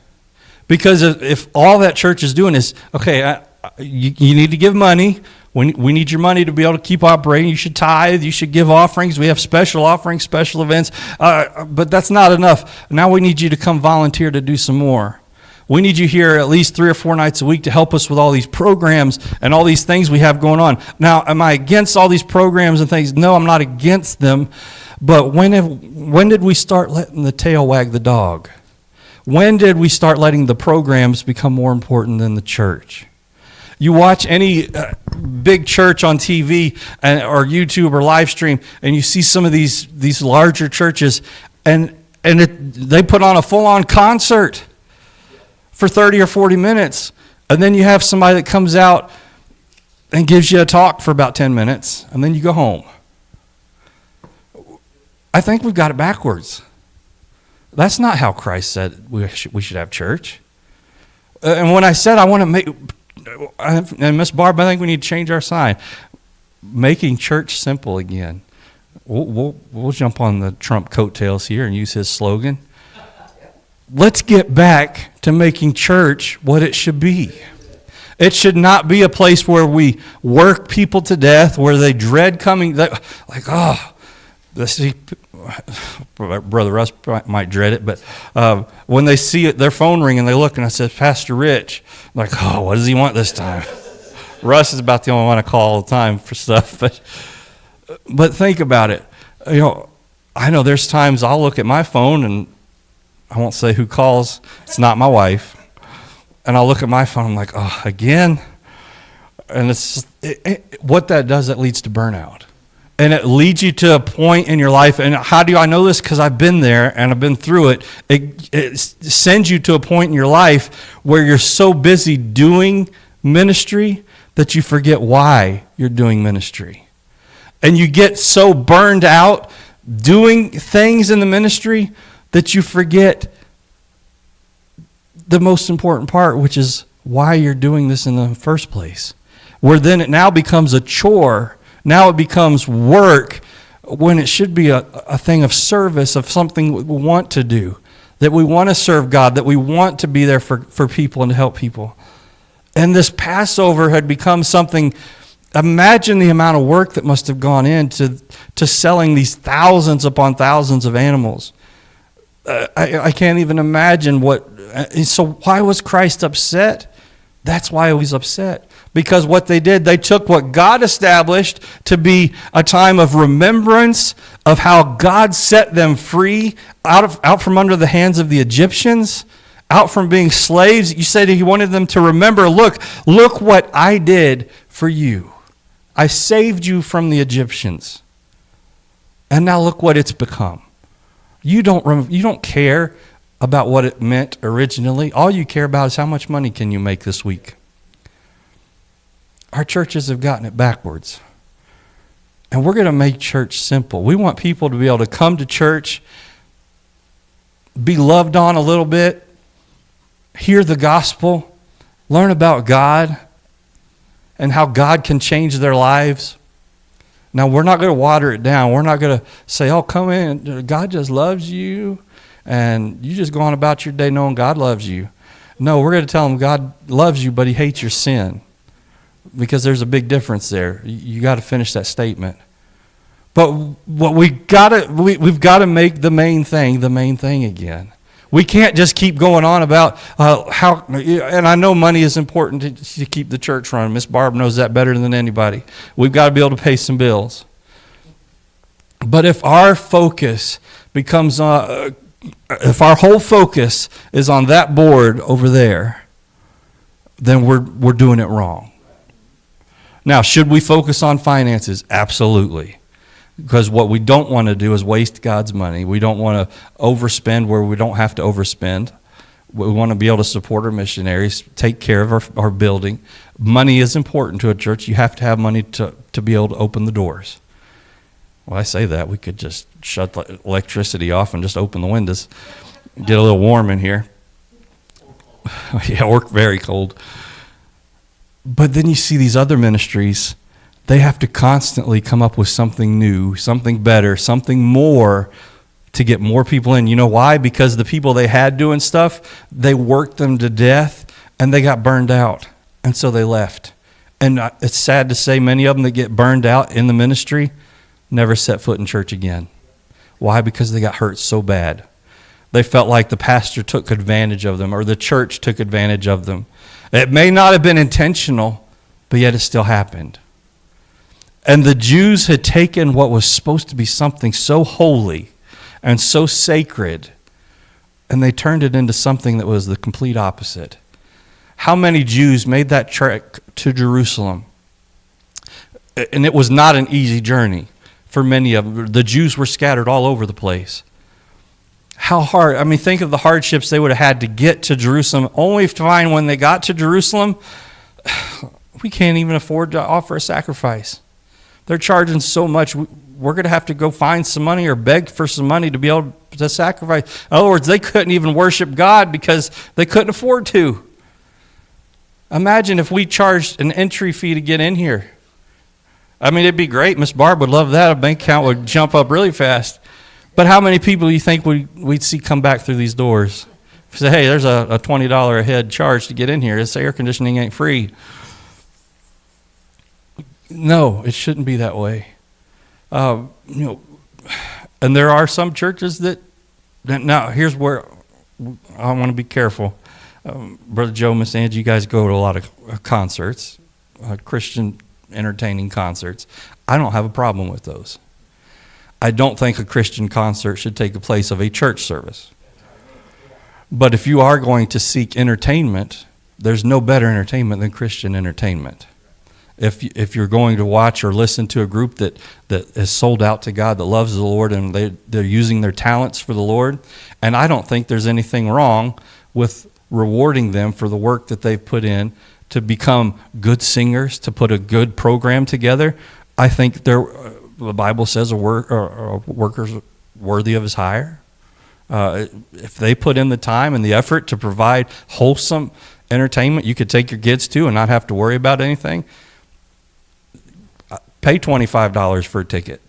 Because if all that church is doing is, okay, you need to give money. We need your money to be able to keep operating. You should tithe. You should give offerings. We have special offerings, special events. But that's not enough. Now we need you to come volunteer to do some more. We need you here at least 3 or 4 nights a week to help us with all these programs and all these things we have going on. Now, am I against all these programs and things? No, I'm not against them. But when did we start letting the tail wag the dog? When did we start letting the programs become more important than the church? You watch any big church on TV or YouTube or live stream, and you see some of these larger churches, and they put on a full-on concert for 30 or 40 minutes. And then you have somebody that comes out and gives you a talk for about 10 minutes, and then you go home. I think we've got it backwards. That's not how Christ said we should have church. And when I said I want to make, and Miss Barb, I think we need to change our sign. Making church simple again. We'll jump on the Trump coattails here and use his slogan. Let's get back to making church what it should be. It should not be a place where we work people to death, where they dread coming, See, Brother Russ might dread it, but when they see their phone ring and they look and I said, Pastor Rich, I'm like, oh, what does he want this time? Russ is about the only one I call all the time for stuff, but think about it. I know there's times I'll look at my phone and I won't say who calls. It's not my wife. And I'll look at my phone. I'm like, oh, again? And it's what that does, that leads to burnout. And it leads you to a point in your life. And how do I know this? Because I've been there and I've been through it. It sends you to a point in your life where you're so busy doing ministry that you forget why you're doing ministry. And you get so burned out doing things in the ministry that you forget the most important part, which is why you're doing this in the first place. Where then it now becomes a chore. Now it becomes work when it should be a thing of service, of something we want to do, that we want to serve God, that we want to be there for people and to help people. And this Passover had become something. Imagine the amount of work that must have gone into selling these thousands upon thousands of animals. I can't even imagine what. So why was Christ upset? That's why he was upset. Because what they did, they took what God established to be a time of remembrance of how God set them free out from under the hands of the Egyptians, out from being slaves. You said he wanted them to remember, look what I did for you. I saved you from the Egyptians. And now look what it's become. You don't care about what it meant originally. All you care about is how much money can you make this week. Our churches have gotten it backwards. And we're going to make church simple. We want people to be able to come to church, be loved on a little bit, hear the gospel, learn about God and how God can change their lives. Now, we're not going to water it down. We're not going to say, oh, come in. God just loves you, and you just go on about your day knowing God loves you. No, we're going to tell them God loves you, but he hates your sin, because there's a big difference there. You got to finish that statement. But what we've got to make the main thing again. We can't just keep going on about how, and I know money is important to keep the church running. Miss Barb knows that better than anybody. We've got to be able to pay some bills. But if our focus becomes, if our whole focus is on that board over there, then we're doing it wrong. Now, should we focus on finances? Absolutely. Because what we don't want to do is waste God's money. We don't want to overspend where we don't have to overspend. We want to be able to support our missionaries, take care of our building. Money is important to a church. You have to have money to be able to open the doors. Well, I say that. We could just shut the electricity off and just open the windows. Get a little warm in here. Yeah, we're very cold. But then you see these other ministries. They have to constantly come up with something new, something better, something more to get more people in. You know why? Because the people they had doing stuff, they worked them to death and they got burned out. And so they left. And it's sad to say many of them that get burned out in the ministry never set foot in church again. Why? Because they got hurt so bad. They felt like the pastor took advantage of them or the church took advantage of them. It may not have been intentional, but yet it still happened. And the Jews had taken what was supposed to be something so holy and so sacred, and they turned it into something that was the complete opposite. How many Jews made that trek to Jerusalem? And it was not an easy journey for many of them. The Jews were scattered all over the place. How hard, I mean, think of the hardships they would have had to get to Jerusalem, only to find when they got to Jerusalem, we can't even afford to offer a sacrifice. They're charging so much, we're going to have to go find some money or beg for some money to be able to sacrifice. In other words, they couldn't even worship God because they couldn't afford to. Imagine if we charged an entry fee to get in here. I mean, it'd be great. Miss Barb would love that. A bank account would jump up really fast. But how many people do you think we'd see come back through these doors? Say, hey, there's a $20 a head charge to get in here. This air conditioning ain't free. No, it shouldn't be that way. And there are some churches that now here's where I want to be careful. Brother Joe, Miss Angie, you guys go to a lot of concerts, Christian entertaining concerts. I don't have a problem with those. I don't think a Christian concert should take the place of a church service. But if you are going to seek entertainment, there's no better entertainment than Christian entertainment. If you're going to watch or listen to a group that is sold out to God, that loves the Lord, and they're using their talents for the Lord, and I don't think there's anything wrong with rewarding them for the work that they've put in to become good singers, to put a good program together. I think the Bible says a worker's worthy of his hire. If they put in the time and the effort to provide wholesome entertainment you could take your kids to and not have to worry about anything, pay $25 for a ticket.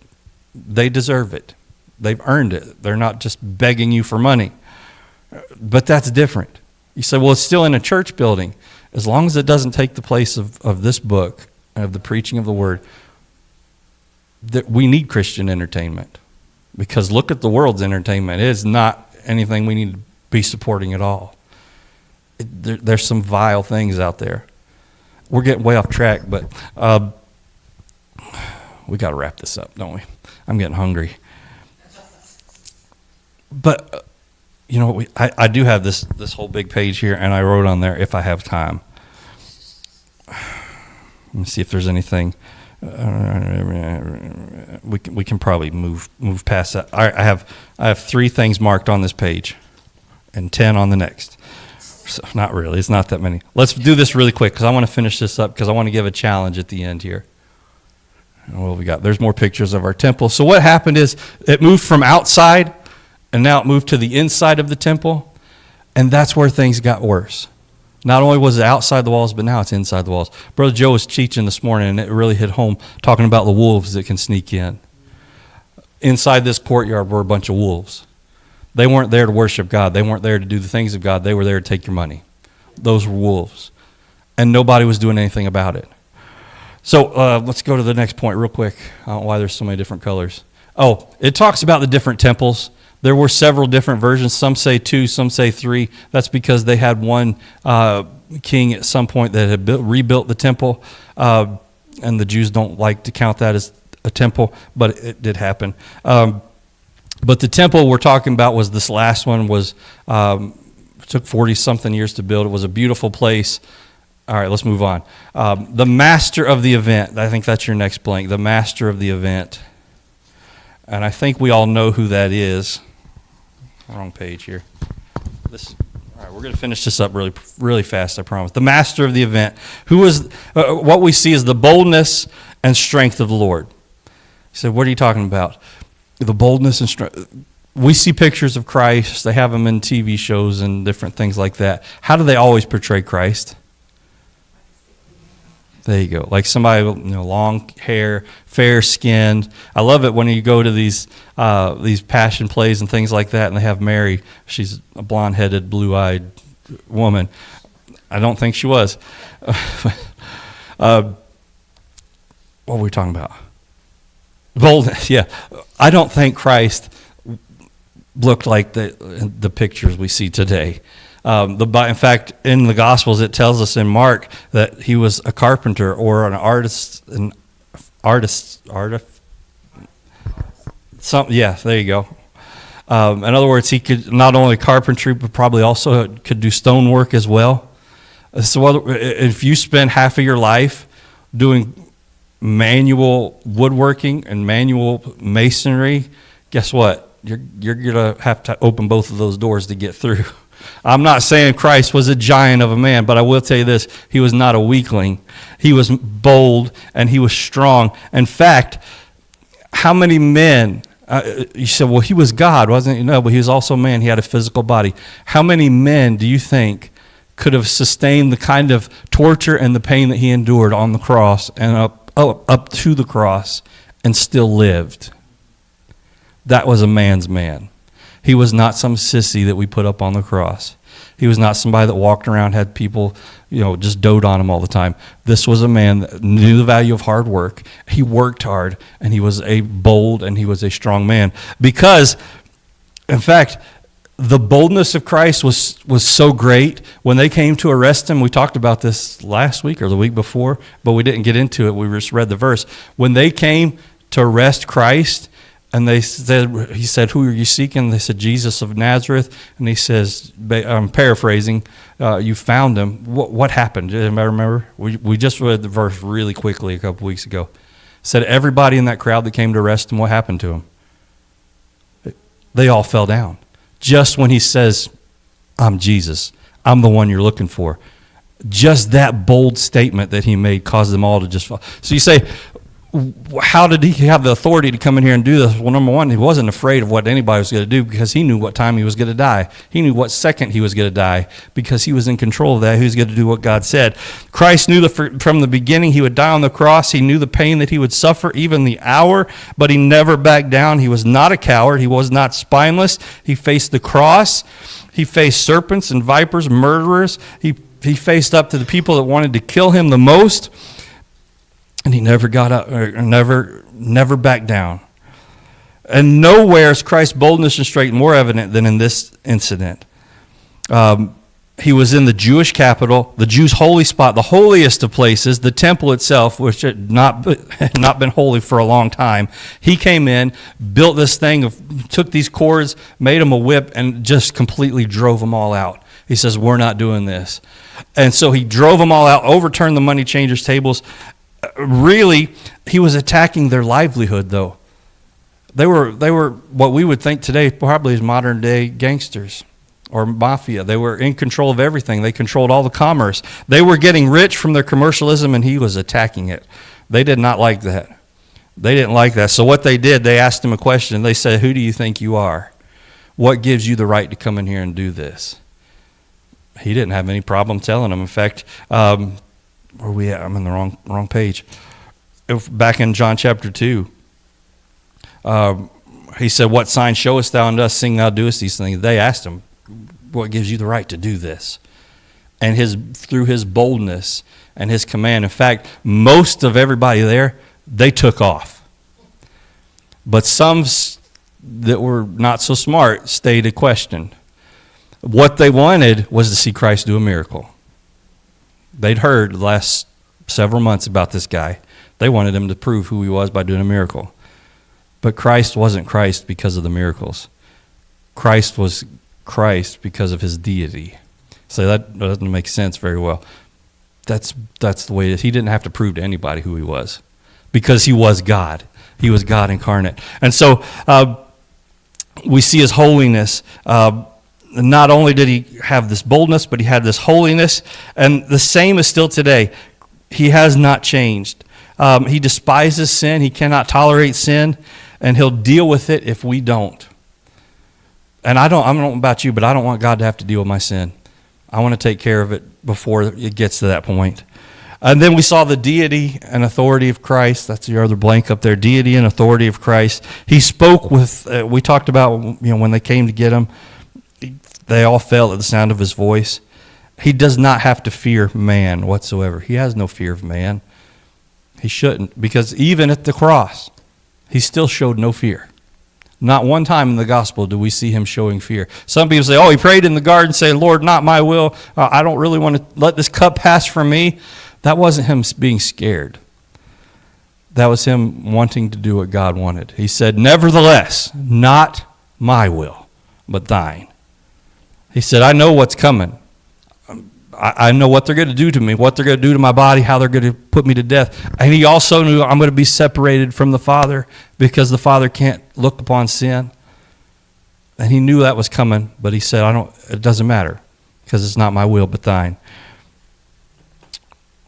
They deserve it. They've earned it. They're not just begging you for money. But that's different. You say, well, it's still in a church building. As long as it doesn't take the place of this book, of the preaching of the word, that we need Christian entertainment. Because look at the world's entertainment. It is not anything we need to be supporting at all. There's some vile things out there. We're getting way off track, but we got to wrap this up, don't we? I'm getting hungry. But, I do have this whole big page here, and I wrote on there, if I have time. Let me see if there's anything. We can probably move past that. I have 3 things marked on this page, and 10 on the next. So not really. It's not that many. Let's do this really quick because I want to finish this up because I want to give a challenge at the end here. What we got? There's more pictures of our temple. So what happened is it moved from outside, and now it moved to the inside of the temple, and that's where things got worse. Not only was it outside the walls, but now it's inside the walls. Brother Joe was teaching this morning, and it really hit home, talking about the wolves that can sneak in. Inside this courtyard were a bunch of wolves. They weren't there to worship God. They weren't there to do the things of God. They were there to take your money. Those were wolves. And nobody was doing anything about it. So let's go to the next point real quick. I don't know why there's so many different colors. Oh, it talks about the different temples. There were several different versions. Some say 2, some say 3. That's because they had one king at some point that had rebuilt the temple. And the Jews don't like to count that as a temple, but it did happen. But the temple we're talking about was this last one. Took 40-something years to build. It was a beautiful place. All right, let's move on. The master of the event. I think that's your next blank. The master of the event. And I think we all know who that is. Wrong page here. All right, we're going to finish this up really, really fast, I promise. The master of the event. Who is, what we see is the boldness and strength of the Lord. He said, what are you talking about? The boldness and strength. We see pictures of Christ. They have them in TV shows and different things like that. How do they always portray Christ? There you go. Like somebody with long hair, fair-skinned. I love it when you go to these passion plays and things like that, and they have Mary. She's a blonde-headed, blue-eyed woman. I don't think she was. What were we talking about? Boldness, yeah. I don't think Christ looked like the pictures we see today. In fact, in the Gospels, it tells us in Mark that he was a carpenter or an artist. Yeah, there you go. In other words, he could not only carpentry, but probably also could do stonework as well. So if you spend half of your life doing manual woodworking and manual masonry, guess what? You're going to have to open both of those doors to get through. I'm not saying Christ was a giant of a man, but I will tell you this. He was not a weakling. He was bold and he was strong. In fact, how many men, you said, well, he was God, wasn't he? No, but he was also man. He had a physical body. How many men do you think could have sustained the kind of torture and the pain that he endured on the cross and up to the cross and still lived? That was a man's man. He was not some sissy that we put up on the cross. He was not somebody that walked around, had people, just dote on him all the time. This was a man that knew the value of hard work. He worked hard, and he was a bold and he was a strong man. Because, in fact, the boldness of Christ was so great. When they came to arrest him, we talked about this last week or the week before, but we didn't get into it. We just read the verse. When they came to arrest Christ, and he said, "Who are you seeking?" They said, "Jesus of Nazareth." And he says, I'm paraphrasing, "You found him." What happened? Does anybody remember? We just read the verse really quickly a couple weeks ago. It said everybody in that crowd that came to arrest him, what happened to him? They all fell down. Just when he says, "I'm Jesus. I'm the one you're looking for." Just that bold statement that he made caused them all to just fall. So you say, how did he have the authority to come in here and do this? Well, number one, he wasn't afraid of what anybody was going to do because he knew what time he was going to die. He knew what second he was going to die because he was in control of that. He was going to do what God said. Christ knew from the beginning he would die on the cross. He knew the pain that he would suffer, even the hour, but he never backed down. He was not a coward. He was not spineless. He faced the cross. He faced serpents and vipers, murderers. He faced up to the people that wanted to kill him the most. And he never got up, or never backed down. And nowhere is Christ's boldness and strength more evident than in this incident. He was in the Jewish capital, the Jews' holy spot, the holiest of places, the temple itself, which had not been holy for a long time. He came in, built this thing, took these cords, made them a whip, and just completely drove them all out. He says, "We're not doing this." And so he drove them all out, overturned the money changers' tables. Really, he was attacking their livelihood, though. They were what we would think today probably as modern day gangsters or mafia. They were in control of everything. They controlled all the commerce. They were getting rich from their commercialism, and he was attacking it. They did not like that. They didn't like that. So what they did, they asked him a question. They said, "Who do you think you are? What gives you the right to come in here and do this?" He didn't have any problem telling them. In fact, where are we at? I'm in the wrong page. Back in John chapter 2, he said, "What sign showest thou unto us, seeing thou doest these things?" They asked him, "What gives you the right to do this?" And through his boldness and his command, in fact, most of everybody there, they took off. But some that were not so smart stayed and questioned. What they wanted was to see Christ do a miracle. They'd heard the last several months about this guy. They wanted him to prove who he was by doing a miracle. But Christ wasn't Christ because of the miracles. Christ was Christ because of his deity. So that doesn't make sense very well. That's the way it is. He didn't have to prove to anybody who he was because he was God. He was God incarnate. And so we see his holiness. Not only did he have this boldness, but he had this holiness. And the same is still today. He has not changed. He despises sin. He cannot tolerate sin. And he'll deal with it if we don't. And I don't know about you, but I don't want God to have to deal with my sin. I want to take care of it before it gets to that point. And then we saw the deity and authority of Christ. That's the other blank up there. Deity and authority of Christ. He spoke with, we talked about, when they came to get him, they all fell at the sound of his voice. He does not have to fear man whatsoever. He has no fear of man. He shouldn't, because even at the cross, he still showed no fear. Not one time in the gospel do we see him showing fear. Some people say, "Oh, he prayed in the garden saying, 'Lord, not my will. I don't really want to let this cup pass from me.'" That wasn't him being scared. That was him wanting to do what God wanted. He said, "Nevertheless, not my will, but thine." He said, "I know what's coming. I know what they're going to do to me, what they're going to do to my body, how they're going to put me to death." And he also knew I'm going to be separated from the Father because the Father can't look upon sin. And he knew that was coming, but he said, it doesn't matter because it's not my will but thine.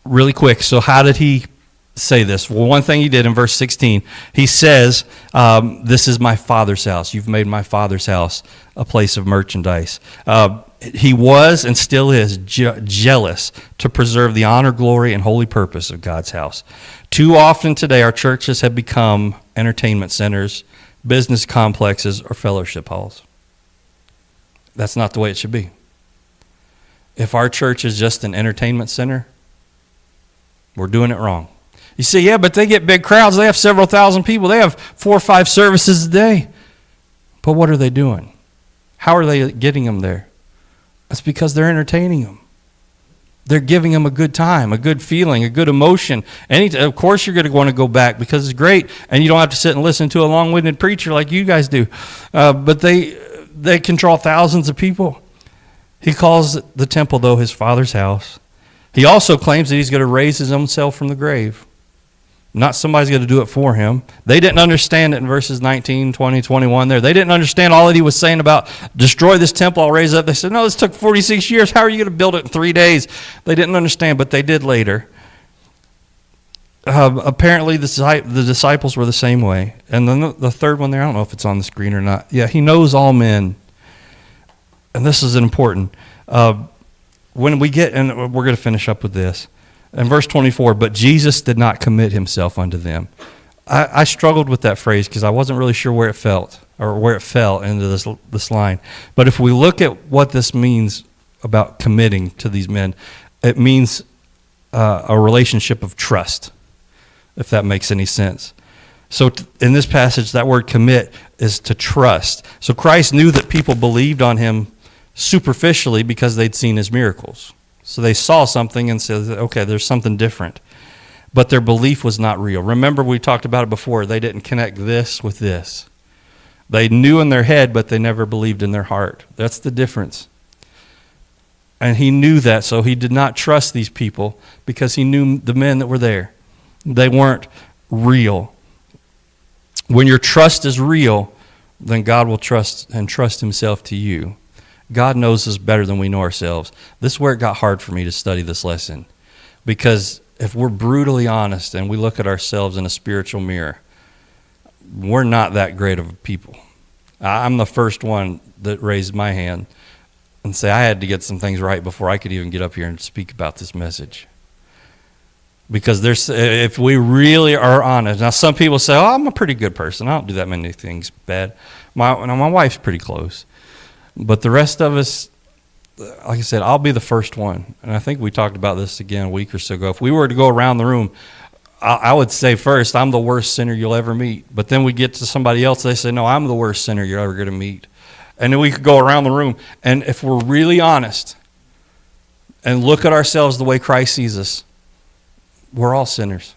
Really quick, so how did he say this? Well, one thing he did in verse 16, he says, "This is my Father's house. You've made my Father's house a place of merchandise." He was and still is jealous to preserve the honor, glory, and holy purpose of God's house. Too often today, our churches have become entertainment centers, business complexes, or fellowship halls. That's not the way it should be. if our church is just an entertainment center, we're doing it wrong. You say, yeah, but they get big crowds. They have several thousand people. They have 4 or 5 services a day. But what are they doing? How are they getting them there? That's because they're entertaining them. They're giving them a good time, a good feeling, a good emotion. Of course you're going to want to go back because it's great, and you don't have to sit and listen to a long-winded preacher like you guys do. But they can draw thousands of people. He calls the temple, though, his Father's house. He also claims that he's going to raise his own self from the grave. Not somebody's going to do it for him. They didn't understand it in verses 19, 20, 21 there. They didn't understand all that he was saying about destroy this temple, I'll raise it up. They said, no, this took 46 years. How are you going to build it in 3 days? They didn't understand, but they did later. Apparently, the disciples were the same way. And then the third one there, I don't know if it's on the screen or not. Yeah, he knows all men. And this is important. When we get, and we're going to finish up with this. In verse 24, but Jesus did not commit himself unto them. I struggled with that phrase because I wasn't really sure where it fell into this line. But if we look at what this means about committing to these men, it means a relationship of trust, if that makes any sense. So in this passage, that word commit is to trust. So Christ knew that people believed on him superficially because they'd seen his miracles. So they saw something and said, okay, there's something different. But their belief was not real. Remember, we talked about it before. They didn't connect this with this. They knew in their head, but they never believed in their heart. That's the difference. And he knew that, so he did not trust these people because he knew the men that were there. They weren't real. When your trust is real, then God will trust himself to you. God knows us better than we know ourselves. This is where it got hard for me to study this lesson. Because if we're brutally honest and we look at ourselves in a spiritual mirror, we're not that great of people. I'm the first one that raised my hand and say I had to get some things right before I could even get up here and speak about this message. Because if we really are honest, now some people say, oh, I'm a pretty good person. I don't do that many things bad. My wife's pretty close. But the rest of us, like I said, I'll be the first one. And I think we talked about this again a week or so ago. If we were to go around the room, I would say first, I'm the worst sinner you'll ever meet. But then we get to somebody else, they say, no, I'm the worst sinner you're ever going to meet. And then we could go around the room. And if we're really honest and look at ourselves the way Christ sees us, we're all sinners.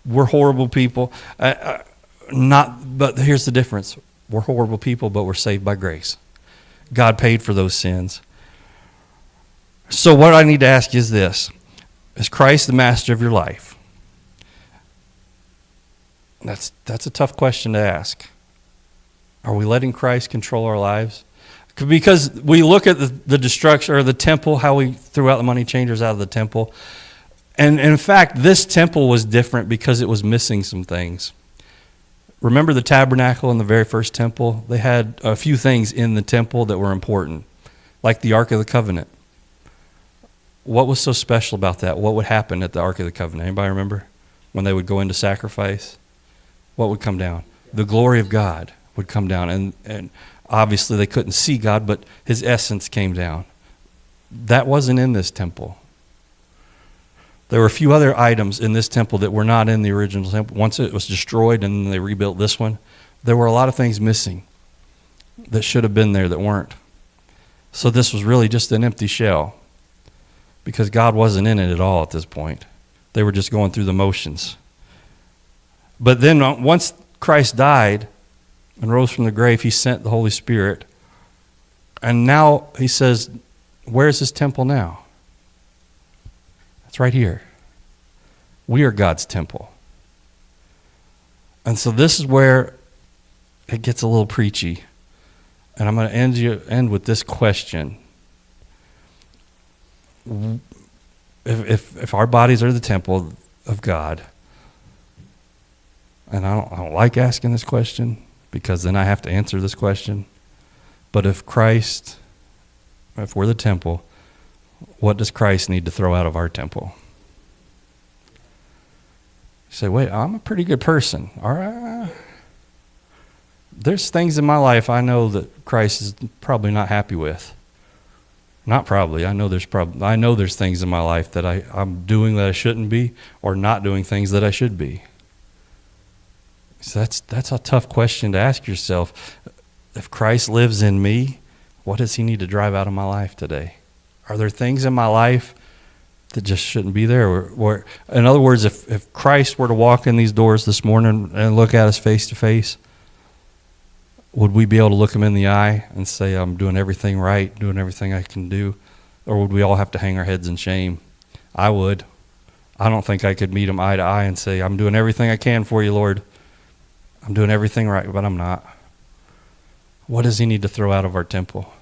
We're horrible people. But here's the difference. We're horrible people, but we're saved by grace. God paid for those sins. So what I need to ask you is this. Is Christ the master of your life? That's a tough question to ask. Are we letting Christ control our lives? Because we look at the destruction or the temple, how we threw out the money changers out of the temple. And in fact, this temple was different because it was missing some things. Remember the tabernacle in the very first temple? They had a few things in the temple that were important, like the Ark of the Covenant. What was so special about that? What would happen at the Ark of the Covenant? Anybody remember? When they would go into sacrifice, what would come down? The glory of God would come down. And obviously they couldn't see God, but his essence came down. That wasn't in this temple. There were a few other items in this temple that were not in the original temple. Once it was destroyed and then they rebuilt this one, there were a lot of things missing that should have been there that weren't. So this was really just an empty shell because God wasn't in it at all at this point. They were just going through the motions. But then once Christ died and rose from the grave, he sent the Holy Spirit. And now he says, where's his temple now? It's right here. We are God's temple. And so this is where it gets a little preachy. And I'm going to end with this question. If our bodies are the temple of God, and I don't like asking this question because then I have to answer this question, but if we're the temple, what does Christ need to throw out of our temple? You say, wait, I'm a pretty good person. All right. There's things in my life I know that Christ is probably not happy with. Not probably. I know there's things in my life that I'm doing that I shouldn't be, or not doing things that I should be. So that's a tough question to ask yourself. If Christ lives in me, what does he need to drive out of my life today? Are there things in my life that just shouldn't be there? Or in other words, if Christ were to walk in these doors this morning and look at us face to face, would we be able to look him in the eye and say, I'm doing everything right, doing everything I can do? Or would we all have to hang our heads in shame? I would. I don't think I could meet him eye to eye and say, I'm doing everything I can for you, Lord. I'm doing everything right, but I'm not. What does he need to throw out of our temple?